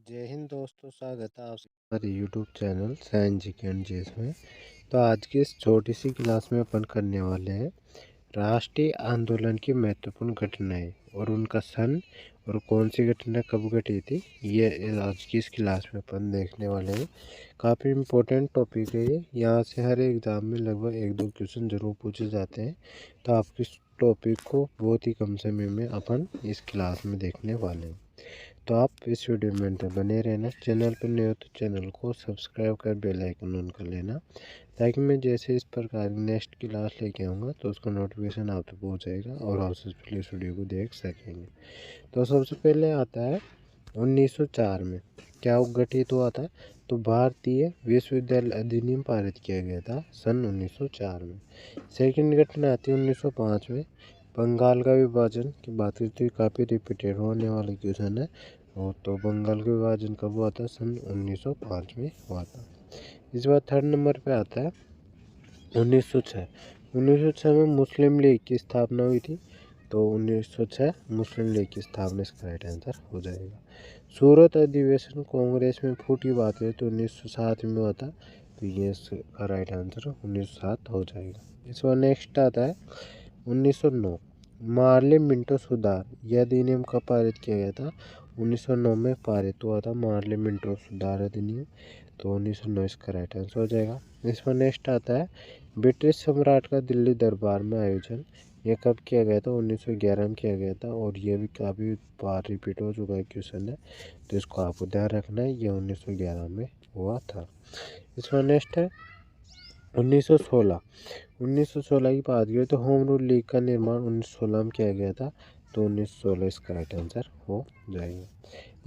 जय हिंद दोस्तों, स्वागत है आप हमारे YouTube channel science G and जेस में। तो आज की इस छोटी सी क्लास में अपन करने वाले हैं राष्ट्रीय आंदोलन की महत्वपूर्ण घटनाएं और उनका सन और कौन सी घटना कब घटी थी। ये आज की इस क्लास में अपन देखने वाले हैं। काफ़ी इम्पोर्टेंट टॉपिक है ये। यहाँ से हर एग्ज़ाम में लगभग एक दो क्वेश्चन ज़रूर पूछे जाते हैं। तो आपकी इस टॉपिक को बहुत ही कम समय में अपन इस क्लास में देखने वाले हैं। तो आप इस वीडियो में अंत तक बने रहना। चैनल पर नए हो तो चैनल को सब्सक्राइब कर बेल आइकन ऑन कर लेना, ताकि मैं जैसे इस प्रकार की नेक्स्ट क्लास लेके आऊँगा तो उसका नोटिफिकेशन आप तक पहुँच जाएगा और आप सबसे पहले इस वीडियो को देख सकेंगे। तो सबसे पहले आता है 1904 में क्या गठित हुआ था। तो भारतीय विश्वविद्यालय अधिनियम पारित किया गया था सन 1904 में। सेकंड घटना आती है 1905 में। बंगाल का विभाजन की बात करते हुए काफ़ी रिपीटेड होने वाला क्वेश्चन है। तो बंगाल का विभाजन कब हुआ था? सन 1905 में हुआ था। इस बार थर्ड नंबर पे आता है 1906। 1906 में मुस्लिम लीग की स्थापना हुई थी। तो 1906 मुस्लिम लीग की स्थापना इसका राइट आंसर हो जाएगा। सूरत अधिवेशन कांग्रेस में फूटी बात है तो 1907 में हुआ था। तो ये इसका राइट आंसर 1907 हो जाएगा। इस बार नेक्स्ट आता है 1909। मार्ले मिंटो सुधार यह अधिनियम कब पारित किया गया था? 1909 में पारित हुआ था मार्ले मिंटो सुधार अधिनियम। तो 1909 इसका राइट आंसर हो जाएगा। इस पर नेक्स्ट आता है ब्रिटिश सम्राट का दिल्ली दरबार में आयोजन। यह कब किया गया था? 1911 में किया गया था और यह भी काफ़ी बार रिपीट हो चुका है क्वेश्चन है। तो इसको आपको ध्यान रखना है, यह 1911 में हुआ था। इस पर नेक्स्ट है 1916। 1916 की बात करें तो होम रूल लीग का निर्माण 1916 में किया गया था। तो 1916 इसका राइट आंसर हो जाएगा।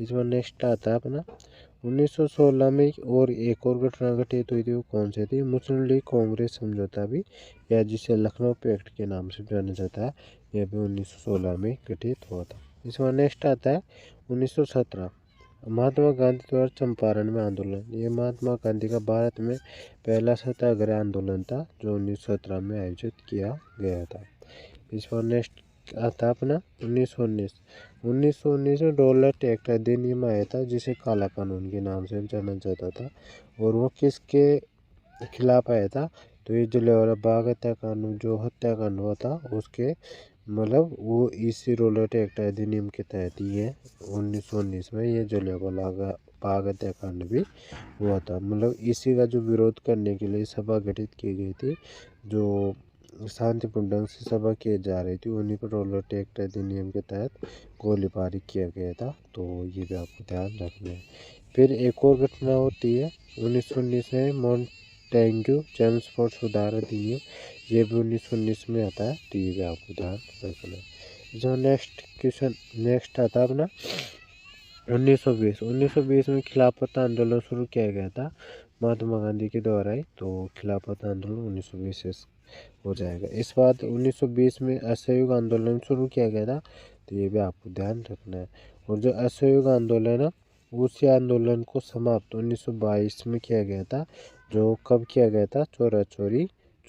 इस बार नेक्स्ट आता है अपना 1916 में और एक और घटना घटित हुई थी। वो कौन सी थी? मुस्लिम लीग कांग्रेस समझौता भी, या जिसे लखनऊ पैक्ट के नाम से जाना जाता है, यह भी 1916 में घटित हुआ था। इस बार नेक्स्ट आता है 1917। महात्मा गांधी द्वारा चंपारण में आंदोलन। ये महात्मा गांधी का भारत में पहला सत्याग्रह आंदोलन था जो 1917 में आयोजित किया गया था। इस पर नेक्स्ट आता अपना 1919। 1919 में डॉलर एक्ट अधिनियम आया था जिसे काला कानून के नाम से जाना जाता था। और वो किसके खिलाफ आया था? तो ये जलियांवाला बाग हत्याकांड, जो हत्याकांड हुआ था उसके मतलब वो इसी रोलेट एक्ट अधिनियम के तहत ही है। 1919 में ये जलियांवाला बाग हत्याकांड भी हुआ था। मतलब इसी का जो विरोध करने के लिए सभा गठित की गई थी, जो शांतिपूर्ण ढंग से सभा की जा रही थी, उन्हीं पर रोलेट एक्ट अधिनियम के तहत गोलीबारी किया गया था। तो ये भी आपको ध्यान रखना है। फिर एक और घटना होती है 1919 में मॉन्टेग्यू चेम्सफोर्ड सुधार अधिनियम। ये भी 1919 में आता है। तो ये भी आपको ध्यान रखना है। जो नेक्स्ट क्वेश्चन नेक्स्ट आता है अपना 1920। 1920 में खिलाफत आंदोलन शुरू किया गया था महात्मा गांधी के द्वारा ही। तो खिलाफत आंदोलन 1920 से हो जाएगा। इस बात 1920 में असहयोग आंदोलन शुरू किया गया था। तो ये भी आपको ध्यान रखना है। और जो असहयोग आंदोलन है उसी आंदोलन को समाप्त 1922 में किया गया था। जो कब किया गया था?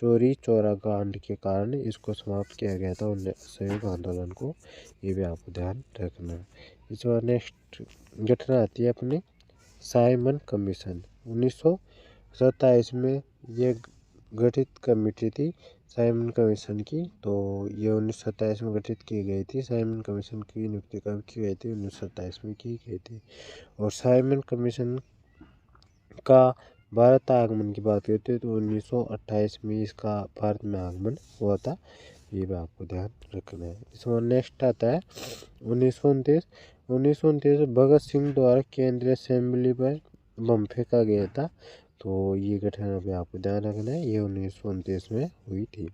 चोरी चौरा कांड के कारण इसको समाप्त किया गया था असहयोग आंदोलन को। ये भी आपको ध्यान रखना है। इस बार नेक्स्ट घटना आती है अपनी साइमन कमीशन। 1927 में ये गठित कमेटी थी साइमन कमीशन की। तो ये 1927 में गठित की गई थी। साइमन कमीशन की नियुक्ति कब की गई थी? 1927 में की गई थी। और साइमन कमीशन का भारत आगमन की बात करते हैं तो 1928 में इसका भारत में आगमन हुआ था। ये भी आपको ध्यान रखना है। इसमें नेक्स्ट आता है 1929। 1929 भगत सिंह द्वारा केंद्रीय असेंबली पर बम फेंका गया था। तो ये घटना भी आपको ध्यान रखना है, ये 1929 में हुई थी।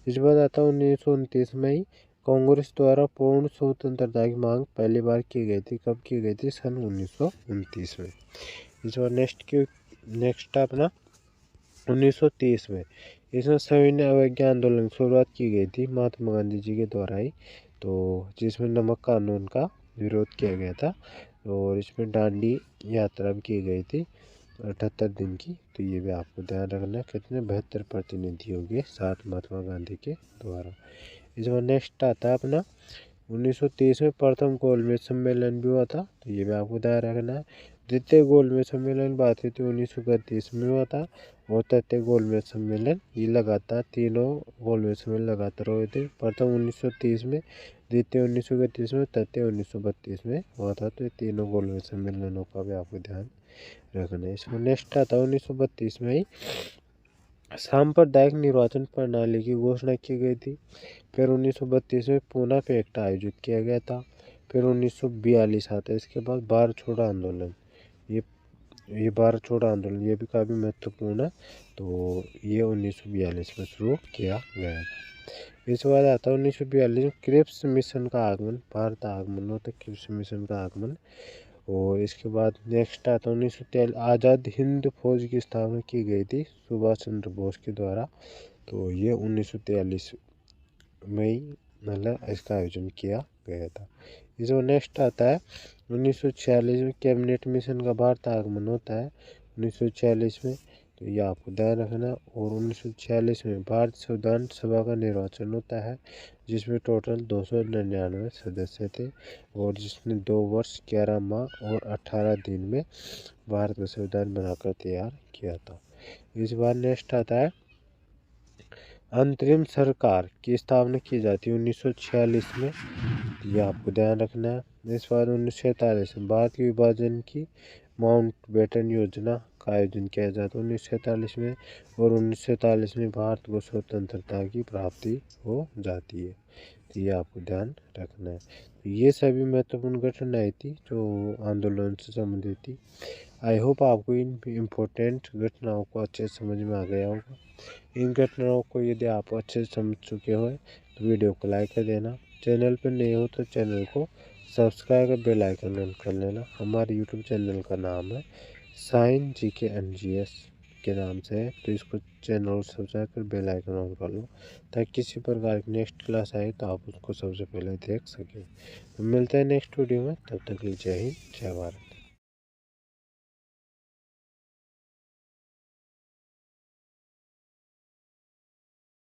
इस बात आता है 1929 में ही कांग्रेस द्वारा पूर्ण स्वतंत्रता की मांग पहली बार की गई थी। कब की गई थी? सन 1929 में। इस बार नेक्स्ट अपना 1930 में इसमें सविनय अवज्ञा आंदोलन की शुरुआत की गई थी महात्मा गांधी जी के द्वारा ही। तो जिसमें नमक कानून का विरोध किया गया था और इसमें दांडी यात्रा भी की गई थी 78 दिन की। तो ये भी आपको ध्यान रखना है। कितने 72 प्रतिनिधियों के साथ महात्मा गांधी के द्वारा। इस बार नेक्स्ट आता है अपना 1930 में प्रथम गोलमेज सम्मेलन भी हुआ था, तो ये भी आपको ध्यान रखना है। द्वितीय गोलमेज सम्मेलन बात हुई थी 1931 में हुआ था, और तृतीय गोलमेज सम्मेलन ये लगातार तीनों गोलमेज सम्मेलन लगातार हुए थे। प्रथम 1930 में, द्वितीय 1931 में, तृतीय 1932 में हुआ था। तो ये तीनों गोलमेज सम्मेलनों का भी आपको ध्यान रखना है। इसमें नेक्स्ट आता है 1932 में ही सांप्रदायिक निर्वाचन प्रणाली की घोषणा की गई थी। फिर 1932 में पूना पैक्ट आयोजित किया गया था। फिर 1942 आता है, इसके बाद भारत छोड़ो आंदोलन। ये भारत छोड़ो आंदोलन ये भी काफ़ी महत्वपूर्ण है, तो ये 1942 में शुरू किया गया था। इसके बाद आता है 1942 में क्रिप्स मिशन का आगमन, भारत आगमन होता है क्रिप्स मिशन का आगमन। और इसके बाद नेक्स्ट आता है 1943 आज़ाद हिंद फौज की स्थापना की गई थी सुभाष चंद्र बोस के द्वारा, तो ये 1943 में ही मतलब इसका आयोजन किया गया था। इसमें नेक्स्ट आता है 1946 में कैबिनेट मिशन का भारत आगमन होता है 1946 में, तो ये आपको ध्यान रखना। और 1946 में भारत संविधान सभा का निर्वाचन होता है, जिसमें टोटल 299 सदस्य थे, और जिसने 2 वर्ष 11 माह और 18 दिन में भारत का संविधान बनाकर तैयार किया था। इस बार नेक्स्ट आता है अंतरिम सरकार की स्थापना की जाती है 1946 में, ये आपको ध्यान रखना है। इस बार 1947 में भारत के विभाजन की माउंटबेटन योजना का आयोजन किया जाता है 1947 में, और 1947 में भारत को स्वतंत्रता की प्राप्ति हो जाती है, तो ये आपको ध्यान रखना है। तो ये सभी महत्वपूर्ण घटनाएं थी जो आंदोलन से संबंधित थी। आई होप आपको इन इम्पोर्टेंट घटनाओं को अच्छे से समझ में आ गया होगा। इन घटनाओं को यदि आप अच्छे से समझ चुके हो तो वीडियो को लाइक कर देना। चैनल पर नए हो तो चैनल को सब्सक्राइब कर बेल आइकन ऑन कर लेना। हमारे यूट्यूब चैनल का नाम है साइन जीके एनजीएस के नाम से है, तो इसको चैनल को सब्सक्राइब कर बेल आइकन ऑन कर लो, ताकि किसी प्रकार की नेक्स्ट क्लास आए तो आप उसको सबसे पहले देख सकें। तो मिलते हैं नेक्स्ट वीडियो में, तब तक के लिए जय हिंद जय भारत।